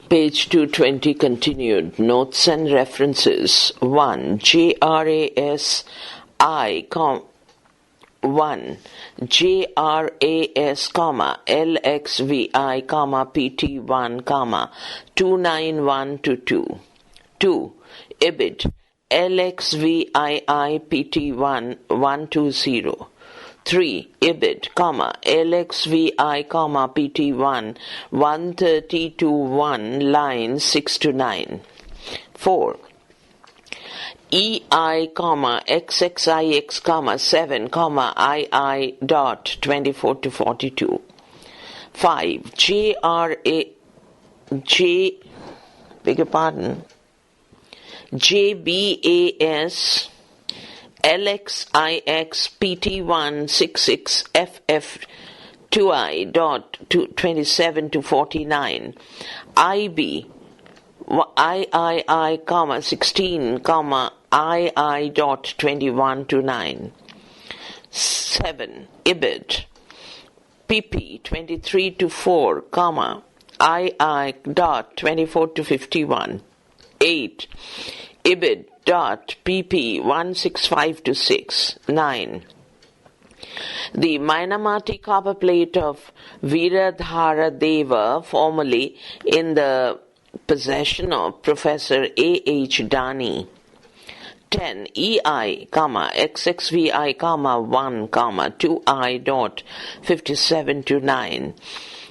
Page 220 continued. Notes and references. 1. JRAS 1. JRAS, LXVI, PT1, 29122. 2. IBID LXVII PT1 120. 3. IBID, LXVI, PT1 13021 lines 6 to 9. 4. EI, XXIX, 7, II dot 24 to 42. 5. JBAS LXIX PT1 66FF 2I dot 27 to 49. IB III, 16, II dot 21 to 9. 7. IBID PP 23 to 4, II dot 24 to 51. 8. IBID dot PP 165 to 6. 9. The Mainamati copper plate of Viradhara Deva, formerly in the possession of Professor A.H. Dani. 10. EI, XXVI, 1, 2I dot 57 to 9.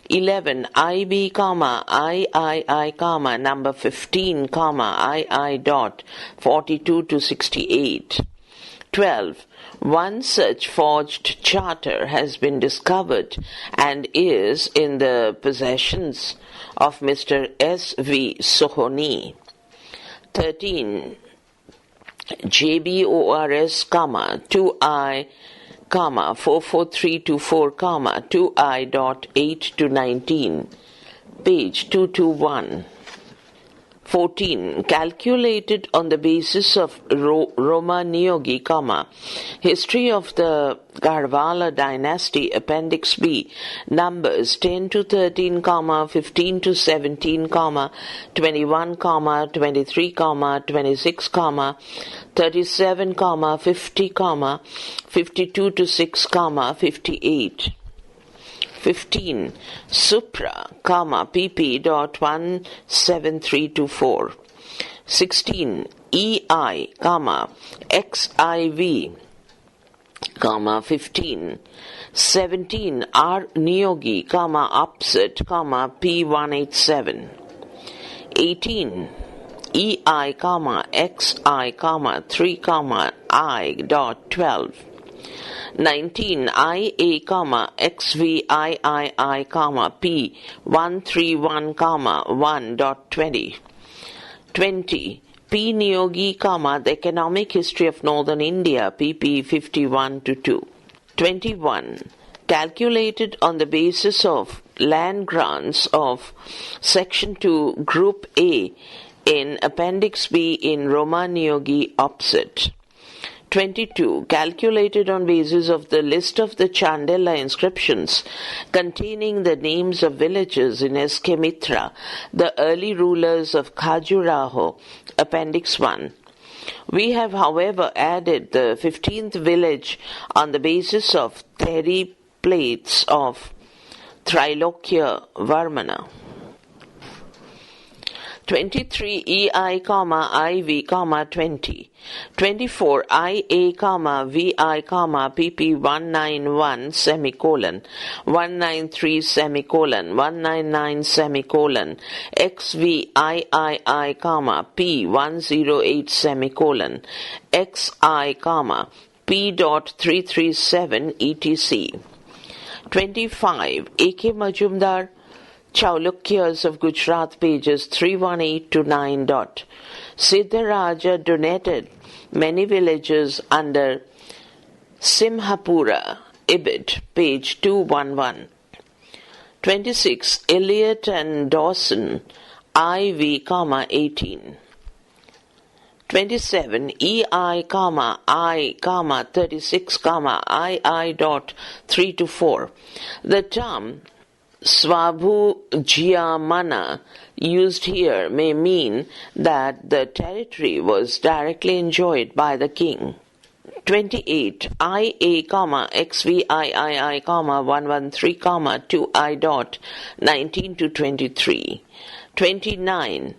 11. IB, III, number 15, II dot 42 to 68. 12. One such forged charter has been discovered and is in the possessions of Mr. S. V. Sohoni. 13. JBORS, 2I, 44324, 2I dot 8 to 19. Page 221. 14. Calculated on the basis of Roma-Niyogi, History of the Garhwala Dynasty, Appendix B, numbers 10 to 13, 15 to 17, 21, 23, 26, 37, 50, 52 to 6, 58. 15. Supra, PP dot 17324. 16. EI, XIV, 15. 17. R. Niyogi, upset, P187. 18. EI, XI, 3, I dot 12. 19. IA, XVIII, P 131, 1 dot 20. 20. P. Niyogi, The Economic History of Northern India, pp. 51 to 2. 21. Calculated on the basis of land grants of Section 2, Group A in Appendix B in Roma-Niyogi Opposite. 22. Calculated on basis of the list of the Chandela inscriptions containing the names of villages in S.K. Mitra, the early rulers of Khajuraho, Appendix 1. We have, however, added the 15th village on the basis of 30 plates of Trilokya Varmana. 23. EI, IV, 20. 24. IA, VI, PP 191, semicolon, 193, semicolon, 199, semicolon, XVIII, P 108, semicolon, XI, P dot 337, etc. 25. A.K. Majumdar, Chaulukyas of Gujarat, pages 318 to 9. Siddharaja donated many villages under Simhapura, Ibid, page 211. 26. Elliot and Dawson, IV, 18. 27. EI, I, 36, II dot 3 to 4. The term Swabhujyamana used here may mean that the territory was directly enjoyed by the king. 28. IA, XVIII, 113, 2I dot 19 to 23. 29.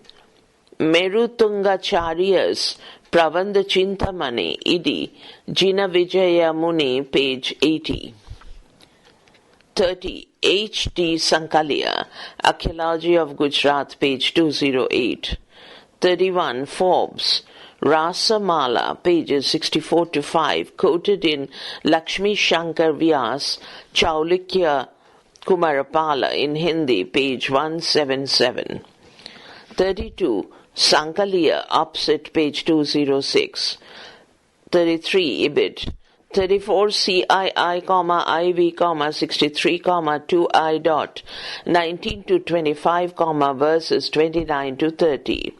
Merutungacharya's Prabandha Chintamani, Idi, Jina Vijaya Muni, page 80. 30. H. D. Sankalia, Archaeology of Gujarat, page 208. 31. Forbes, Rasamala, pages 64 to 5, quoted in Lakshmi Shankar Vyas, Chaulukya Kumarapala in Hindi, page 177. 32. Sankalia, opposite page 206. 33. Ibid. 34 CII, IV, 63, 2I dot 19 to 25, verses 29 to 30.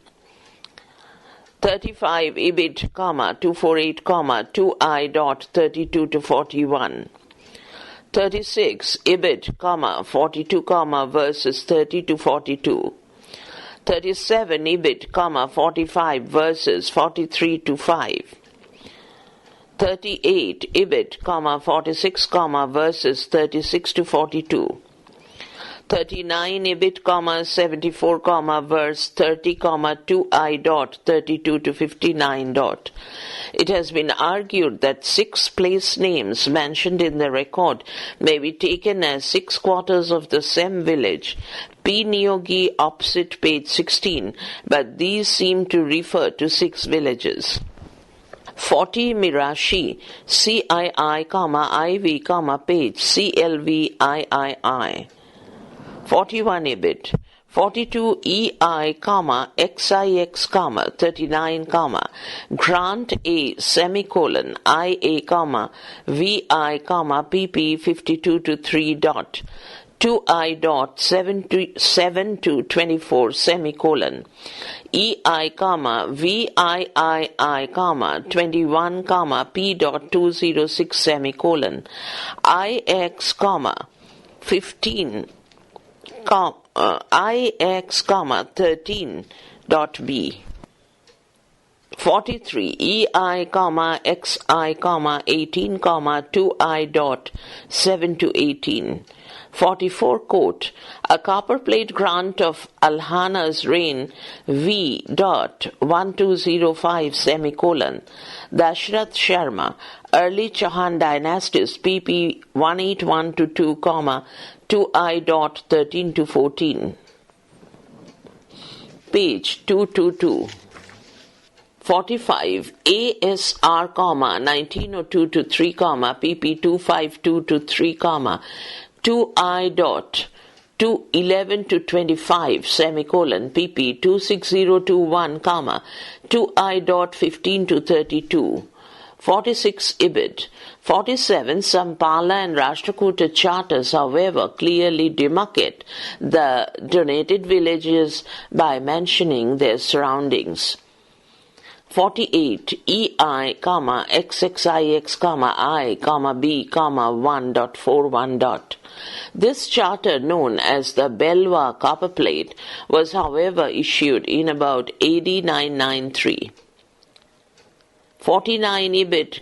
35 Ibid, 248, 2I dot 32 to 41. 36 Ibid, 42, verses 30 to 42. 37 Ibid, 45, verses 43 to 5. 38 Ibid, 46, verses 36 to 42. 39 Ibid, 74, verse 30, 2I dot 32 to 59 dot. It has been argued that 6 place names mentioned in the record may be taken as 6 quarters of the same village, P. Niyogi, opposite page 16, but these seem to refer to 6 villages. 40 Mirashi, CII, IV, page CLVIII. 41 Ibid. 42 EI, XIX, 39, grant A, semicolon, IA, VI, PP 52 to 3 dot. 2I dot 7 to 24, semicolon. EI, VIII, 21, P dot 206, semicolon. IX, 15, IX, 13 dot B. 43 EI, XI, 18, 2I dot 7 to 18. 44 quote, a copperplate grant of Alhana's reign V. dot 1205, semicolon. Dashrath Sharma, early Chauhan dynasties, pp 181 to 2, 2I dot 13 to 14. Page 222. 45 ASR, 1902 to 3, pp 252 to 3, 2I dot 211 to 25, semicolon, pp 26021, 2I dot 15 to 32. 46 Ibid. 47 Sampala and Rashtrakuta charters, however, clearly demarcate the donated villages by mentioning their surroundings. 48 EI, XXIX, I, B, 1.41 dot. This charter, known as the Belwa copperplate, was however issued in about AD 993. 49 Ibid,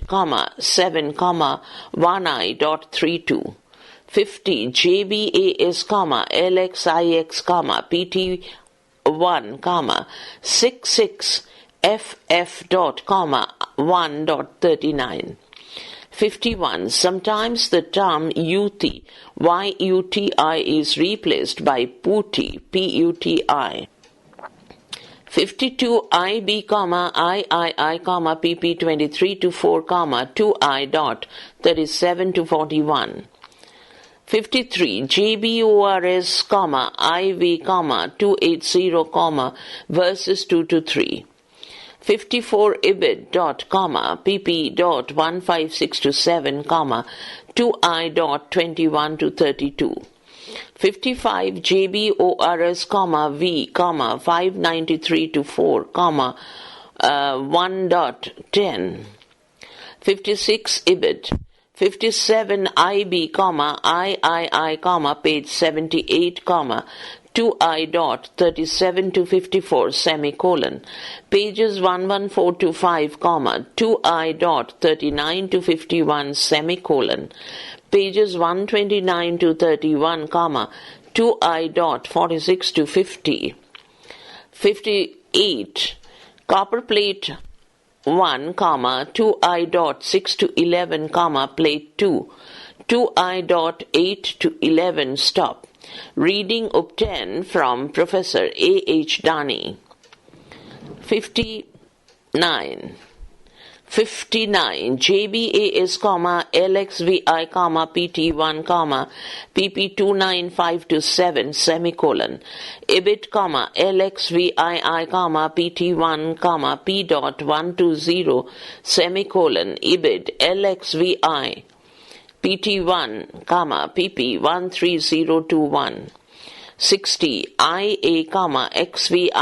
7, 1I dot 32. 50 JBAS, LXIX, PT 1, 66 FF dot, 1.39. 51. Sometimes the term Yuti, YUTI, is replaced by Puti, PUTI. 52 IB, III, PP 23 to 4, 2I dot 37 to 41. 53 JBORS, IV, 280, verses 2 to 3. 54 Ibid dot, pp dot 156 to 7, 2I dot 21 to 32. 55 JBORS, V, 593 to 4, 1.10. 56 Ibid. 57 IB, III, page 78, 2I dot 37 to 54, semicolon. Pages 114 to 5, 2I dot 39 to 51, semicolon. Pages 129 to 31, 2I dot 46 to 50. 58. Copper plate 1, 2I dot 6 to 11, plate 2. 2I dot 8 to 11, stop. Reading obtained from Professor A. H. Dani. 59. 59. JBAS, LXVI, PT1, PP29527, semicolon. IBIT, LXVII, PT1, P dot 120, semicolon. IBIT, LXVI, PT1, PP 13021. 60. IA, XVIII,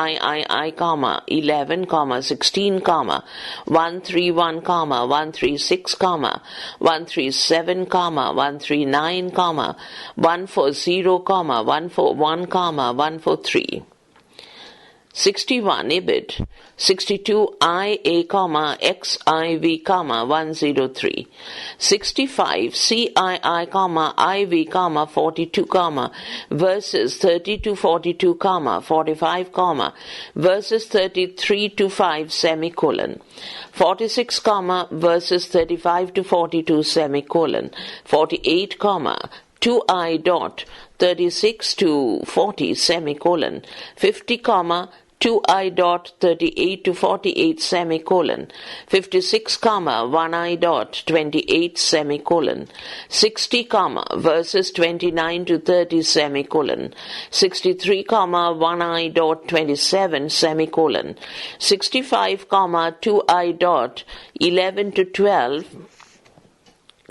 11, 16, 131, 136, 137, 139, 140, 141, 143. 61. IBIT. 62. IA, XIV, 103. 65. CII, IV, 42, verses 30 to 42, 45, verses 33 to 5, semicolon. 46, verses 35 to 42, semicolon. 48, 2I dot 36 to 40, semicolon. 50, 2I dot 38 to 48, semicolon. 56, 1I dot 28, semicolon. 60, verses 29 to 30, semicolon. 63, 1I dot 27, semicolon. 65, 2I dot 11 to 12,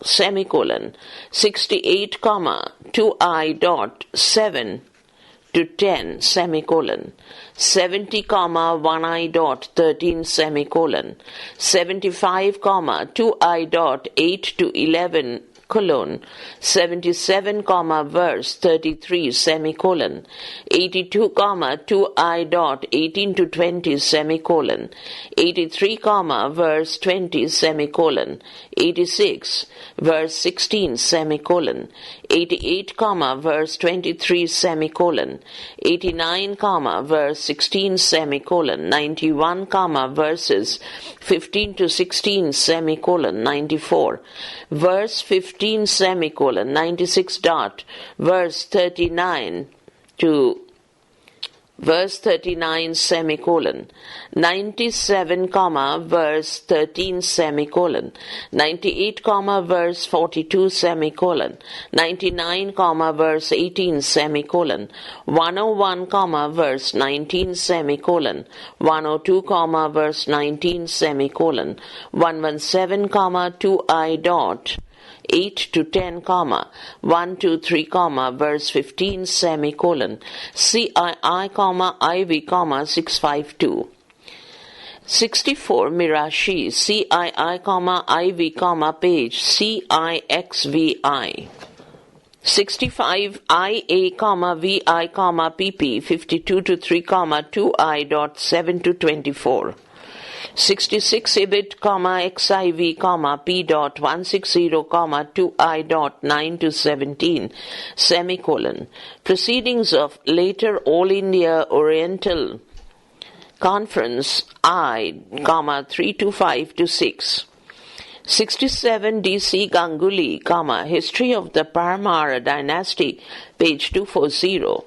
semicolon. 68, 2I dot 7 to 10, semicolon. 70, 1I dot 13, semicolon. 75, 2I dot 8 to 11, colon. 77, verse 33, semicolon. 82, 2I dot 18 to 20, semicolon. 83, verse 20, semicolon. 86, verse 16, semicolon. 88, verse 23, semicolon. 89, verse 16, semicolon. 91, verses 15 to 16, semicolon. 94, verse 15, semicolon. 96 dot, verse 39 to verse 39, semicolon. 97, verse 13, semicolon. 98, verse 42, semicolon. 99, verse 18, semicolon. 101, verse 19, semicolon. 102, verse 19, semicolon. 117, 2I dot 8 to 10, 1, 2, 3, verse 15, semicolon. CII, IV, 652. 64. Mirashi, CII, IV, page CIXVI. 65. IA, VI, PP, 52 to 3, 2I dot 7 to 24. 66. IBIT, XIV, P dot 160, 2I dot 9 to 17, semicolon. Proceedings of later All India Oriental Conference, I, 325 to 6. 67. DC Ganguly, History of the Parmara Dynasty, page 240.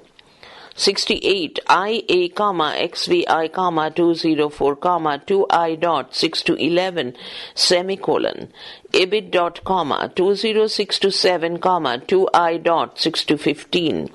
68. IA, XVI, 204, 2I dot 6 to 11, semicolon. IBIT dot, 206 to 7, 2I dot 6 to 15.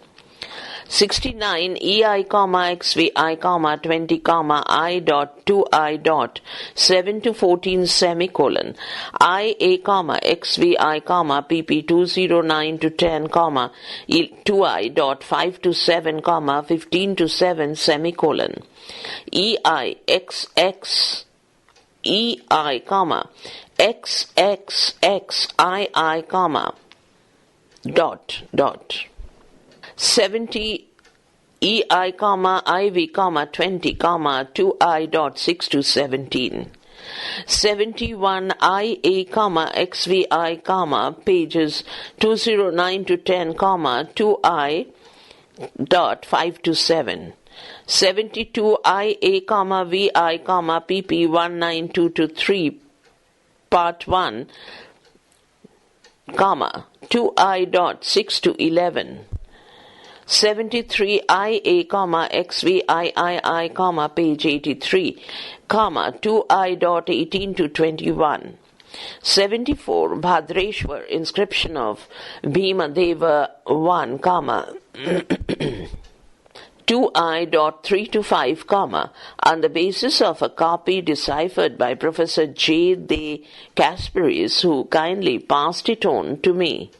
69. EI, XVI, 20, I dot 2I dot 7 to 14, semicolon. IA, XVI, PP 209 to 10, 2I dot 5 to 7, 15 to 7, semicolon. EI, XX, EI, XXXII, comma, dot, dot. 70 EI, comma, IV, comma, 20, comma, 2I dot 6 to 17. 71 IA, comma, XVI, comma, pages 209 to 10, comma, 2I dot 5 to 7. 72 IA, comma, VI, comma, PP 192 to 3, part 1, comma, 2I dot 6 to 11. 73 IA, comma, XVIII, comma, page 83, comma, 2I dot 18 to 21. 74 Bhadreshwar, inscription of Bhima Deva 1, comma, 2I dot 3 to 5, comma, on the basis of a copy deciphered by Professor J. De Kasparis, who kindly passed it on to me.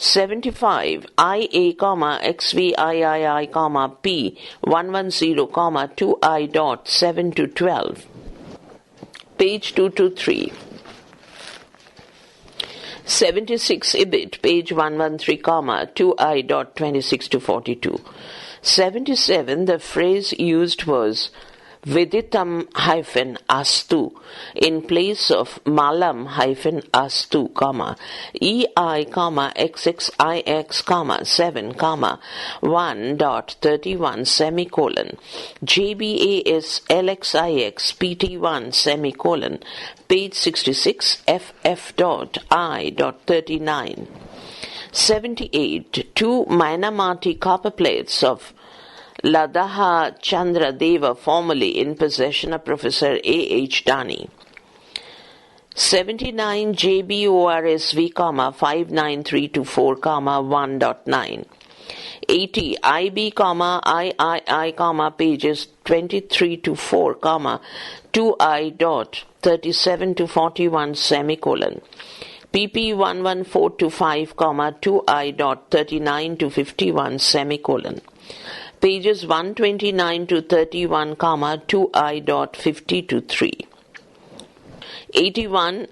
75 IA, comma, XVIII, comma, P 110, comma, 2I dot 7 to 12. Page 223. 76 Ibid, page 113, comma, 2I dot 26 to 42. 77, the phrase used was Viditam hyphen astu in place of Malam hyphen astu, comma, EI, comma, XXIX, comma, 7, comma, 1 dot 31, semicolon, JBAS LXIX PT1, semicolon, page 66, FF dot I dot 39. 78, 2 Mainamati copper plates of Ladaha Chandra Deva, formerly in possession of Professor A.H. Dani. 79 JBORSV, comma, 59324, comma, 1.9. 80 IB, comma, III, comma, pages 23 to 4, comma, 2I dot 37 to 41, semicolon. PP 114 to 5, comma, 2I dot 39 to 51, semicolon. Pages 129 to 31, comma, 2I dot 50 to 3. 81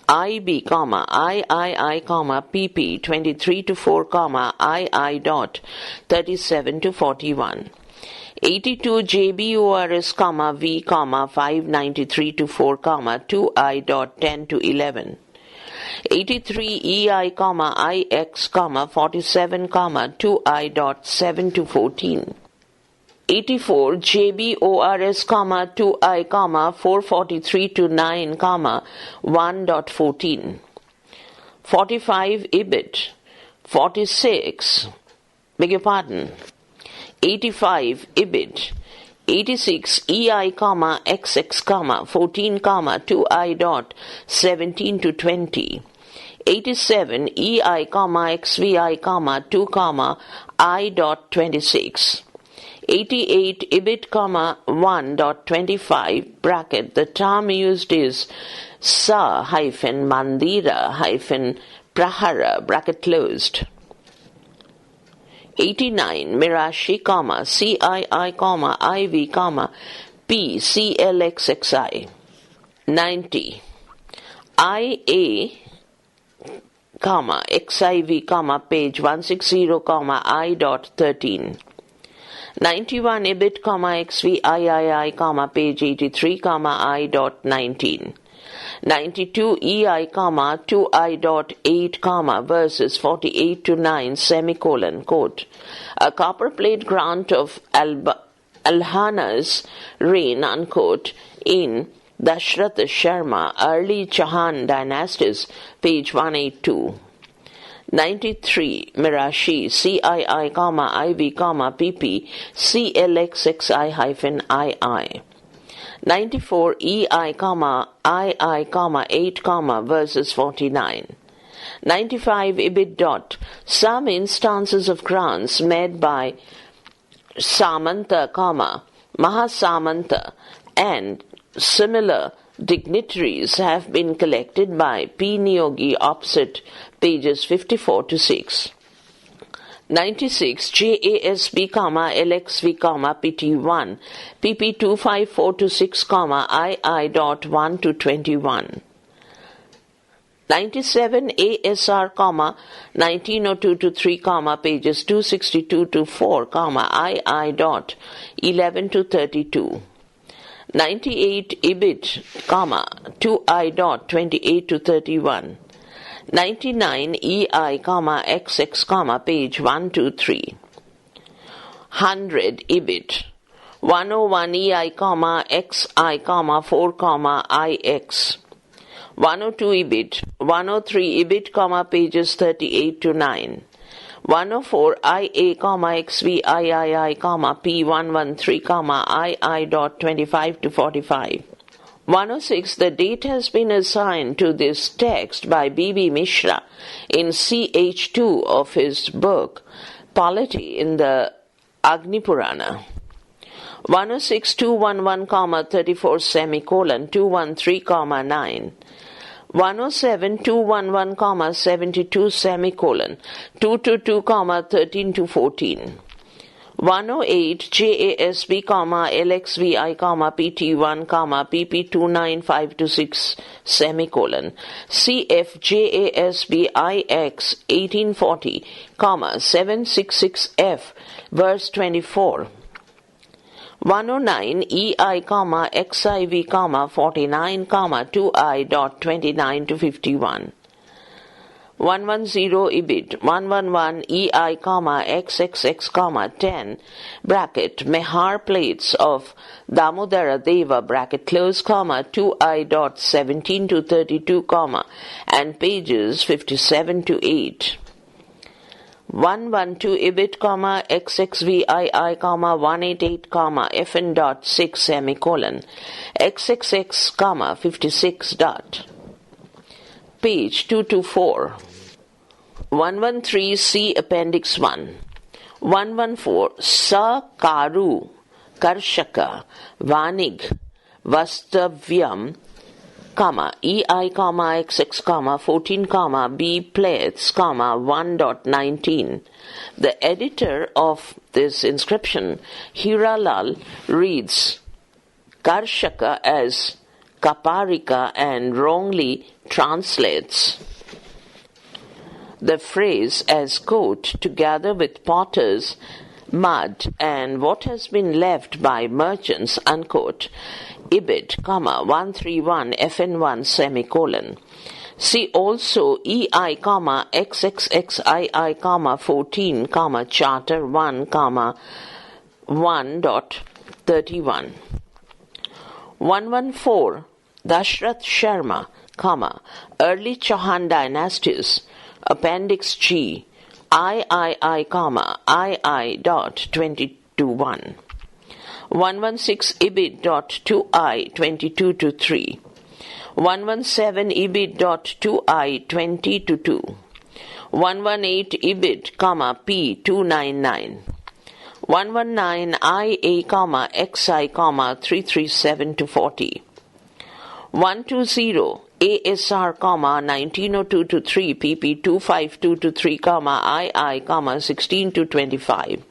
IB, comma, III, comma, PP 23 to 4, comma, II dot 37 to 41. 82 JBORS, comma, V, comma, 593 to 4, comma, 2I dot 10 to 11. 83 EI, comma, IX, comma, 47, comma, 2I dot 7 to 14. 84 JBORS, comma, 2I, comma, 443 to 9, comma, 1 dot 14. 45 IBIT. 46, beg your pardon, 85 IBIT. 86 EI, comma, XX, comma, 14, comma, 2I dot 17 to 20. 87 EI, comma, XVI, comma, 2, comma, I dot 26. 88 IBIT, comma, 1 dot 25, bracket, the term used is Sa hyphen Mandira hyphen Prahara, bracket closed. 89 Mirashi, comma, CII, comma, IV, comma, P CLXXI. 90 IA, comma, XIV, comma, page 160, comma, I dot 13. 91 IBIT, comma, XVIII, comma, page 83, comma, I dot 19. 92 EI, comma, 2I dot 8, comma, verses 48 to 9, semicolon, quote, a copperplate grant of Alhana's reign, unquote, in Dashrath Sharma, early Chauhan dynasties, page 182. 93 Mirashi, CII, comma, IV, comma, PP, CLXXI hyphen II. 94 EI, comma, II, comma, 8, comma, verses 49. 95 IBIT dot, some instances of grants made by Samanta, comma, Mahasamanta and similar dignitaries have been collected by P. Niyogi, opposite pages 54 to 6. 96 JASB, LXV, PT1, PP 254 to 6, II.1 to 21. 97 ASR, 1902 to 3, pages 262 to 4, II.11 to 32. 98 IBIT, 2I.28 to 31. 99 EI, XX, page 123. 100 IBIT, 101 EI, XI, 4, IX. 102 IBIT, 103 IBIT, pages 38 to 9. 104 IA, XV, III, P113, II.25 to 45. 106. The date has been assigned to this text by B.B. Mishra in CH2 of his book Polity in the Agni Purana. 106 211, 34 semicolon 213, 9. 107 211, 72 semicolon 222, 13 to 14. 108 JASB, LXVI, PT1, PP 295 to 6 semicolon CF JASB IX 1840, 766F, verse 24. 109 EI, XIV, 49, 2I.29 to 51. 110 IBIT, 111 EI, XXX, 10, bracket, Mehar plates of Damodara Deva, bracket close, 2I.17 to 32, and pages 57 to 8. 112 IBIT, XXVII, 188, FN.6 semicolon, XXX, 56 dot. Page 224. 113 C Appendix 1. 114 Sa Karu Karshaka Vanig Vastavyam, EI, XX, 14, B plates, 1.19. The editor of this inscription, Hiralal, reads Karshaka as Kaparika and wrongly translates the phrase as coat together with potters, mud, and what has been left by merchants, unquote. IBIT, 131 FN1 semicolon. See also EI, XXXII, 14, Charter 1, 1.31. 114 Dashrath Sharma, Early Chauhan Dynasties, Appendix G, II, II.22.1. 116 IBIT.2I 22 to 3. 117 IBIT.2I 20 to 2. 118 IBIT, P 299. 119 IA, XI, 337 to 40. 120 ASR, 1902 to 3, PP 252 to 3, II, 16 to 25.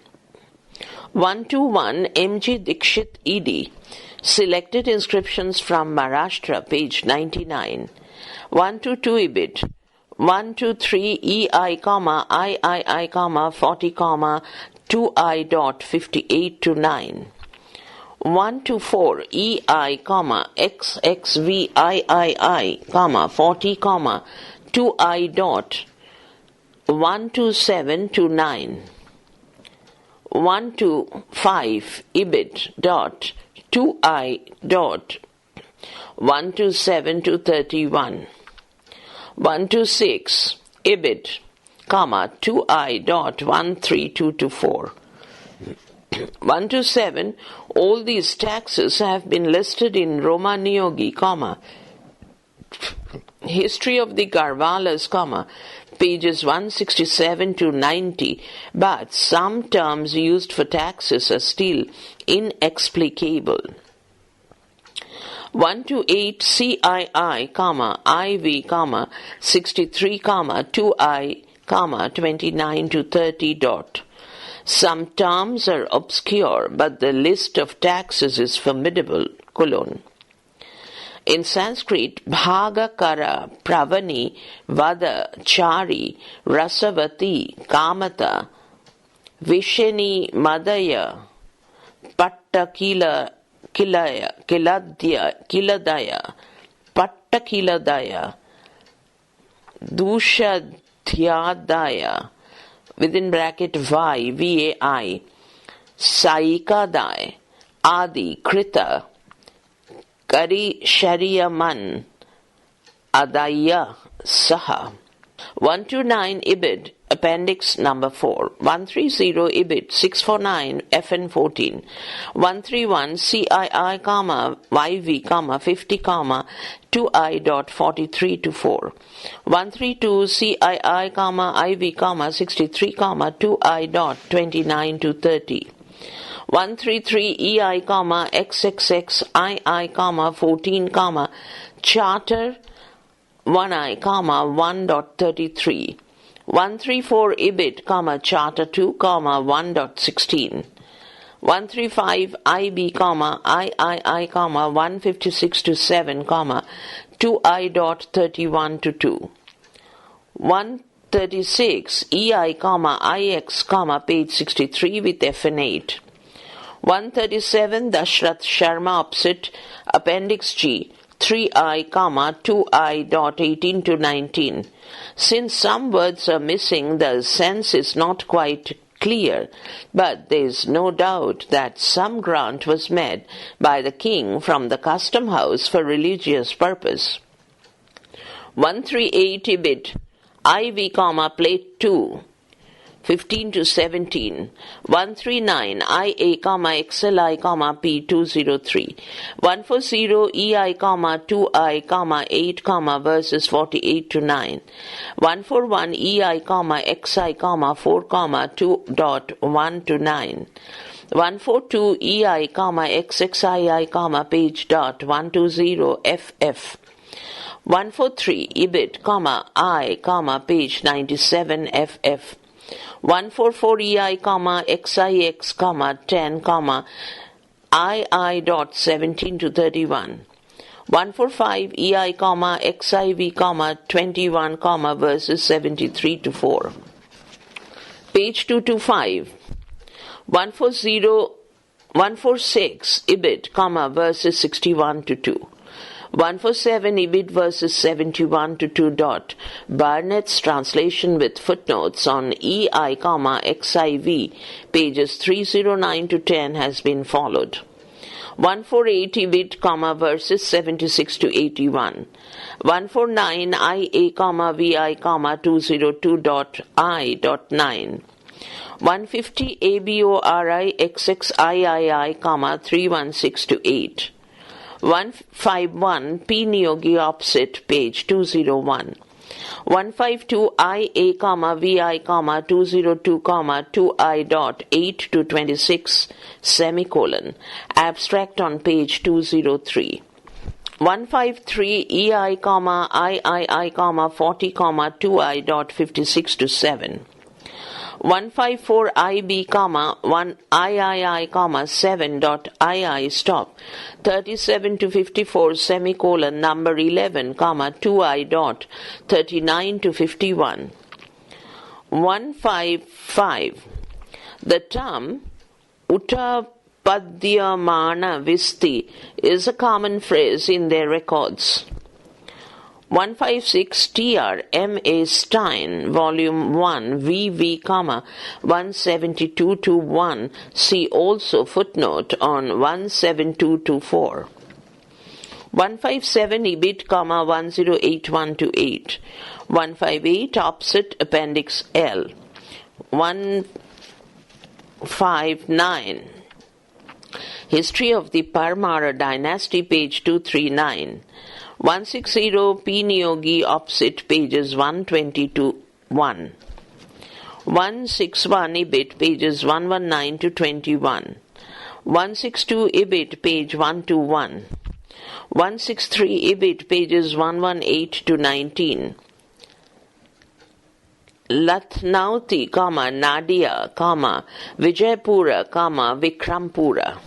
121 MG Dikshit ED, Selected Inscriptions from Maharashtra, page 99. 122 IBIT, 123 EI, III, 40, 2I.58 to 9. 124 EI, XXVII, 40, 2I.127 to 9. 125 IBIT dot 2I dot 127 to 31. 126 IBIT, 2I dot 132 to 4. 127 All these taxes have been listed in Romaniyogi, History of the Garvalas, pages 167 to 90, but some terms used for taxes are still inexplicable. 128 CII, IV, 63, 2I, 29 to 30. Some terms are obscure, but the list of taxes is formidable. In Sanskrit, Bhaga Kara, Pravani, Vada, Chari, Rasavati, Kamata, Vishani, Madaya, Patta Kiladaya, Patta Kiladaya, Dushadhyadaya, within bracket Vai, V-A-I, Saikadai, Adi, Krita, Kari Shariyaman, Adaya, Saha. 129 Ibid, Appendix number 4. 130 Ibid, 649, FN 14. 131 CII, YV, 50, 2I.43 to 4. 132 CII, IV, 63, 2I.29 to 30. 133 EI, XXX, II, 14, Charter 1I, 1.33. 134 IBIT, Charter 2, 1.16. 135 IB, III, 156 to 7, 2I.31 to 2. 136 EI, IX, page 63 with FN 8. 137 Dashrath Sharma opposite Appendix G, 3I, 2I.18 to 19. Since some words are missing, the sense is not quite clear, but there is no doubt that some grant was made by the king from the custom house for religious purpose. 138 Ibid, IV, plate 2, 15 to 17. 139 IA, XLI, P203. 140 EI, 2I, 8, verses 48 to 9. 141 EI, XI, 4, 2.1 to 9. 142 EI, XXII, page dot 120 FF. 143 IBIT, I, page 97 FF. 144 EI, XIX, 10, II.17 to 31. 145 EI, XIV, 21, verses 73 to 4. Page 225. 146 IBIT, verses 61 to 2. 147 Ibid verses 71 to 2. Barnett's translation with footnotes on EI, XIV, pages 309 to 10 has been followed. 148 Ibid, verses 76 to 81. 149 IA, VI, 202.I.9. 150 ABORI, XXIII, 316 to 8. 151 P Niyogi opposite page 201. 152 IA, VI, 202, 2I.8 to 26, semicolon. Abstract on page 203. 153 EI, III, 40, 2I.56 to 7. 154 IB, 1 III, 7.II stop, 37 to 54, semicolon, number 11, 2I.39 to 51. 155. The term Uttapadyamana Visti is a common phrase in their records. 156 TR M. A. Stein, Volume 1, VV, 172 to 1. See also footnote on 17224. 157 Ibid, 1081 to 8. 158 opposite Appendix L. 159 History of the Parmara Dynasty, page 239. 160 P Niyogi opposite pages 120 to 1. 161 Ibid, pages 119 to 21. 162 Ibid, page 121. 163 Ibid, pages 118 to 19. Lathnauti, Nadia, Vijaypura, Vikrampura.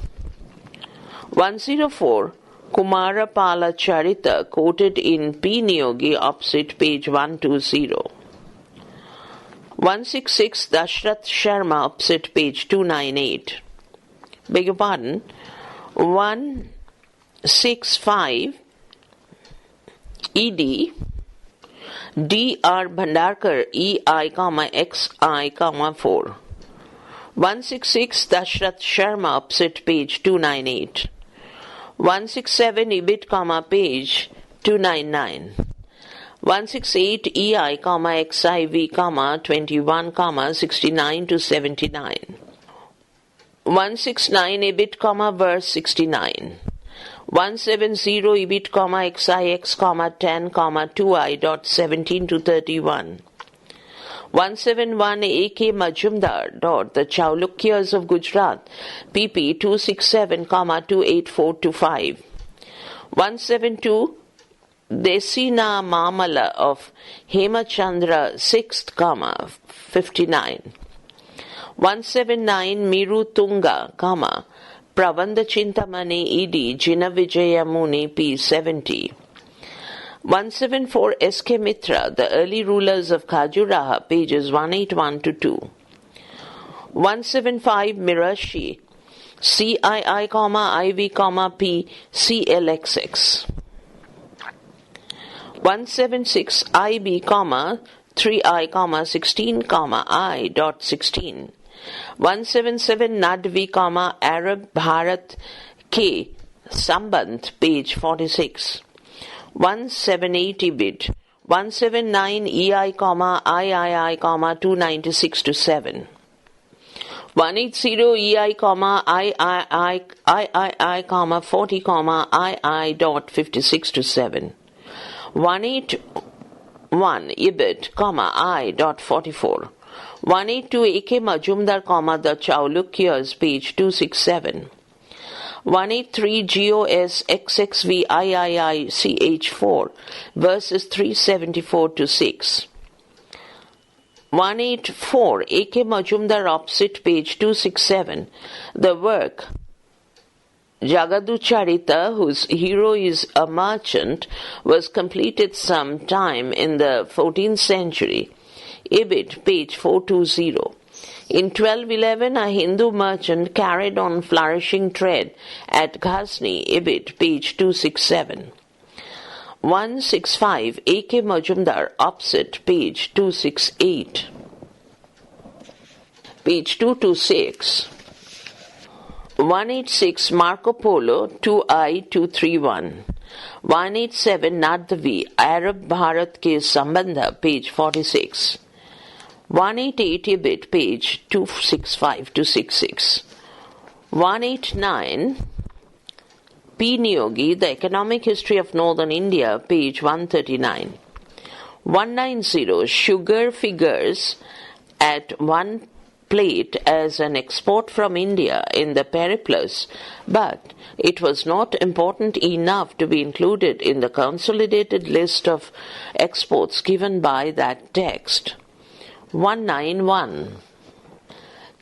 104. Kumarapala Charita quoted in P. Niyogi opposite page 120. 166. Dashrath Sharma opposite page 298. Beg your pardon. 165. ED. D.R. Bhandarkar, E.I, X.I, 4. 166. Dashrath Sharma opposite page 298. 167. Ibit, page 299. 168. EI, XIV, 21, 69 to 79. 169. Ibit, verse 69. 170. Ibit, XIX, 10, 2I dot 17 to 31. 171. A.K. Majumdar dot the Chaulukyas of Gujarat, pp. 267, 284 to 5. 172. Desina Mamala of Hemachandra 6th, 59. 179. Miru Tunga, Pravanda Chintamani E.D. Jina Vijaya Muni p. 70. 174. S.K. Mitra, The Early Rulers of Khajuraho, pages 181 to 2. 175. Mirashi, CII, IV, P, CLXX. 176. IB, 3I, 16, I dot 16. 177. Nadvi, Arab Bharat K, Sambandh, page 46. 178. Ibid. 179. EI, III, 296 to 7. 180. EI, III, 40, II dot 56 to 7. 181. Ibid, I dot 44. 182. A.K. Majumdar, the Chaulukyas, page 267. 183. GOS XXV III CH4, verses 374 to 6. 184. A.K. Majumdar opposite page 267. The work Jagaducharita, whose hero is a merchant, was completed some time in the 14th century. Ibid, page 420. In 1211, a Hindu merchant carried on flourishing trade at Ghazni, Ibid, page 267. 165. A.K. Majumdar, opposite, page 268. Page 226. 186. Marco Polo, 2I 231. 187. Nadvi, Arab Bharat Ke Sambandha, page 46. 188. Ibid, page 265 to 66. 189. P. Niyogi, The Economic History of Northern India, page 139. 190. Sugar figures at one plate as an export from India in the Periplus, but it was not important enough to be included in the consolidated list of exports given by that text. 191.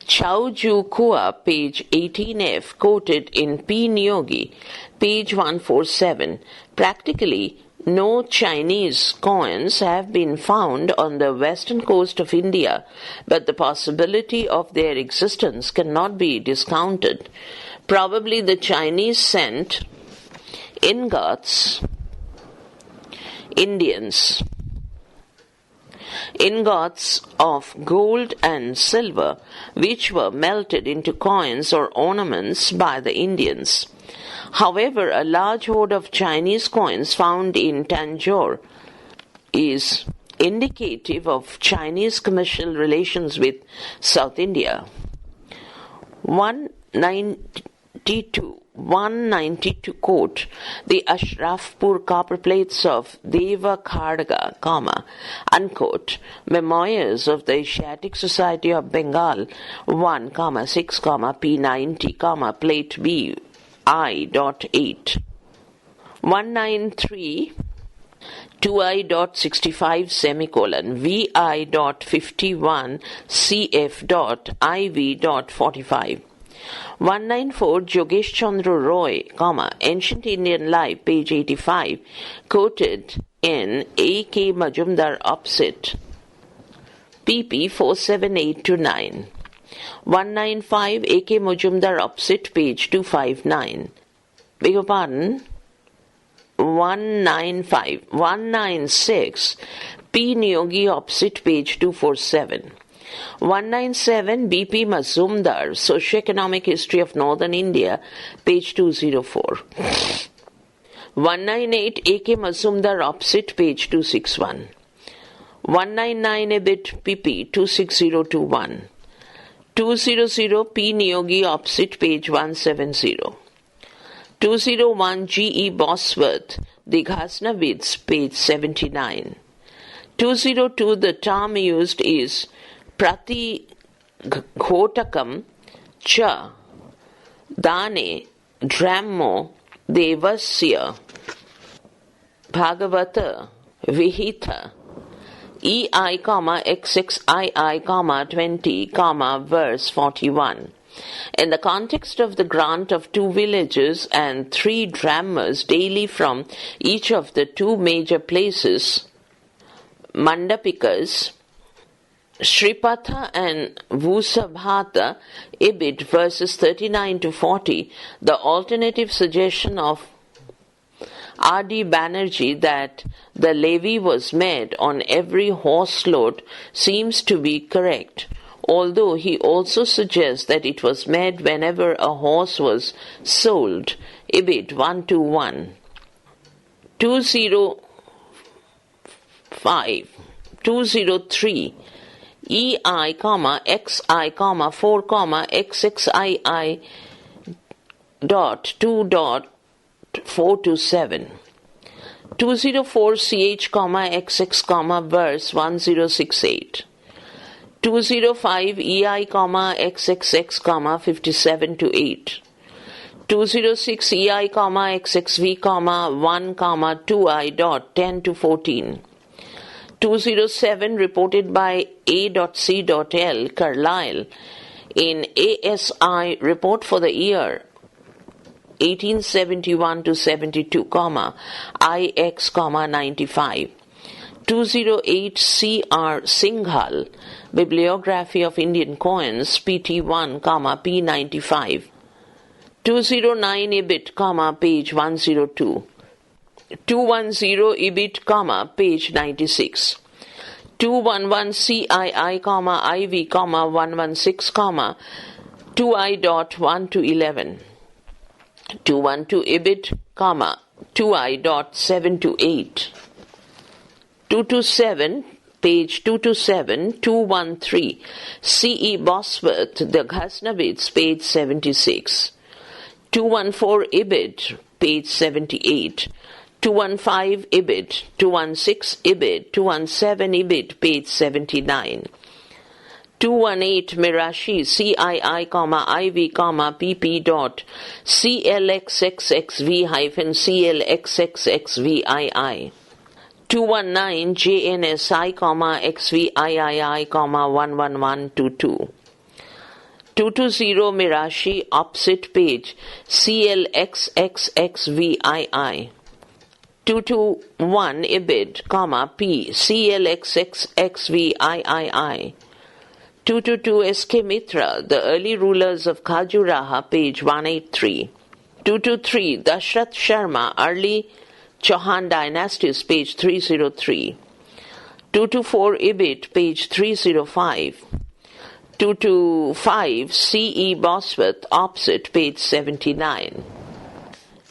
Chauju Kua, page 18F, quoted in P. Niyogi, page 147. Practically, no Chinese coins have been found on the western coast of India, but the possibility of their existence cannot be discounted. Probably the Chinese sent ingots of gold and silver, which were melted into coins or ornaments by the Indians. However, a large hoard of Chinese coins found in Tanjore is indicative of Chinese commercial relations with South India. 192 quote, the Ashrafpur copper plates of Deva Khadga, unquote, Memoirs of the Asiatic Society of Bengal, 1, 6, P90, plate B, I.8. 193. 2i.65 semicolon vi.51 cf.iv.45. 194 Jogesh Chandra Roy, Ancient Indian Life, page 85, quoted in A. K. Majumdar Opsit, pp. 478-9. 195 A. K. Majumdar Opsit, page 259. Beg your pardon? 195. 196 P. Niyogi Opsit, page 247. 197 B.P. Mazumdar, Socioeconomic History of Northern India, page 204. 198 A.K. Mazumdar Opsit, page 261. 199 Ibit pp. 26021. 200 P. Niyogi Opsit, page 170. 201 G.E. Bosworth, The Ghaznavids, page 79. 202 The term used is Prati Ghotakam Cha Dane Drammo Devasya Bhagavata Vihita EI, XXII, 20, verse 41. In the context of the grant of 2 villages and 3 drachmas daily from each of the 2 major places, Mandapikas, Shripatha and Vusabhata, Ibid, verses 39-40, the alternative suggestion of R.D. Banerjee that the levy was made on every horse load seems to be correct, although he also suggests that it was made whenever a horse was sold, Ibid 121. 205, 203, EI, XI, 4, XXII dot 2 dot 427. 204 CH, XX, verse 1068. 205 EI, XXX, 57-8. 206 EI, XXV, 1, 2I dot 10-14. 207 reported by A.C.L. Carlyle in ASI report for the year 1871-72, IX, 95. 208 C.R. Singhal, Bibliography of Indian Coins, PT1, P95. 209 Ibit, page 102. 210 Ibit, page 96. 211 CII, IV, 116, 2I dot 1 to 11. 212 Ibit, 2I dot 7 to 8. 227, page 227, 213 C.E. Bosworth, The Ghaznavids, page 76. 214 Ibid, page 78. 215 Ibid, 216 Ibid, 217 Ibid, page 79. 218 Mirashi, CII, IV, PP dot CLXXXV hyphen CLXXXVII. 219 JNSI, XVIII, 11122. 220 Mirashi, opposite page CLXXXVII. 221 Ibid, P CLXXXVII. 222 S.K. Mitra, The Early Rulers of Khajuraho, page 183. 223 Dashrath Sharma, Early Chauhan Dynasties, page 303. 224 Ibid, page 305. 225 C.E. Bosworth, opposite, page 79.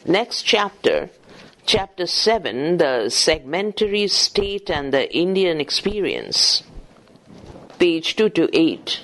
Next chapter, Chapter 7, The Segmentary State and the Indian Experience, page 2 to 8.